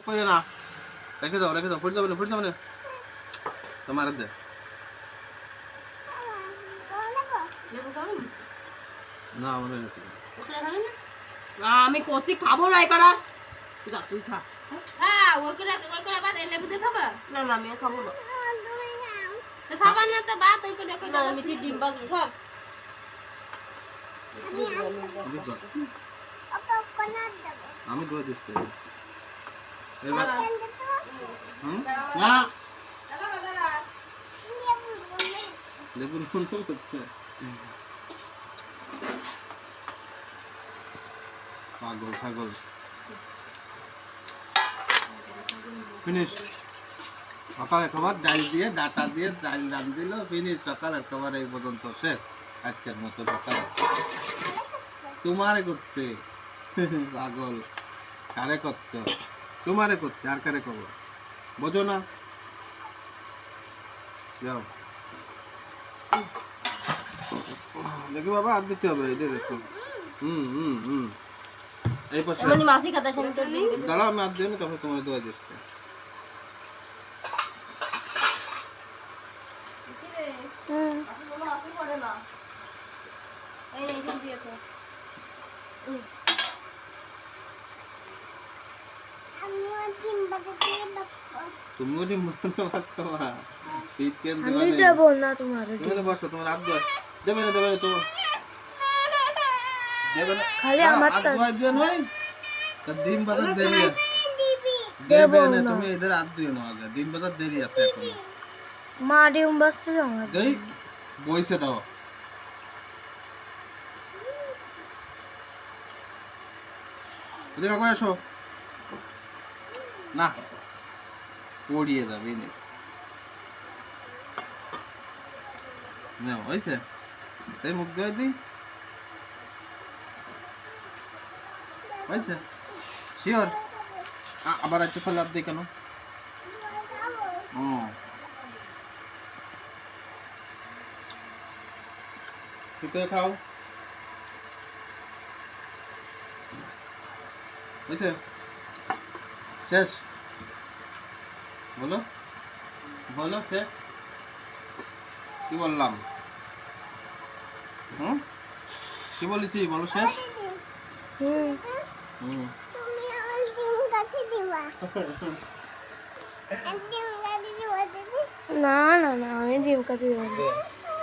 কই না রেখে দাও ফুট যাবে না তোমার দে না আমাদের কাছে আমি কষি খাবো না একারা যা তুই খা হ্যাঁ ওই করে বাদ লেবু দিয়ে খাবা না আমি খাবো না তো খাবা না তো বাদ ওই করে না আমি ডিম বাজবো সব আমি ধোয়া দিচ্ছি এবার না লেবুর ফোন তো করছে পাগল ছাগল ফিনিশ সকালে খাবার ডাল দিয়ে ডাটা দিয়ে ডাল রান দিল ফিনিশ সকালের খাবার এই পর্যন্ত শেষ আজকের মতো সকাল তোমারে করছে পাগল কারে করছো তোমারে করছে আর কারে খবর বোঝো না যাও দেখি বাবা আর দিতে হবে এই দেখো এই পাশে মানে মাসি খাতা সামনে তোর ডিম দাঁড়াও আমি আর দিই না তারপর তোমার দোয়া দিচ্ছি তুমিও ডিম ভাত খাওয়া আমি দেব না তোমার তুমি বসো তোমার হাত ধোয়া দেবে না তো দেবে না খালি আমার হাত ধোয়া দিও নয় তা ডিম ভাত দেরি আছে দেবে না তুমি এদের হাত দিও না আগে ডিম ভাত দেরি আছে এখন মা ডিম বাজছে আমার দেই বইছে দাও এদিকে কই আসো না পড়িয়ে যাবে নে না হইছে তাই মুখ দিয়ে দিই হইছে শিওর আবার একটু ফেলে আপ দিই কেন ঠিক করে খাও হয়েছে শেষ বলো বলো শেষ কি বললাম কি বলিস বলো শেষ তুমি আমার ডিম কাছে দিবা না আমি ডিম কাছে দেব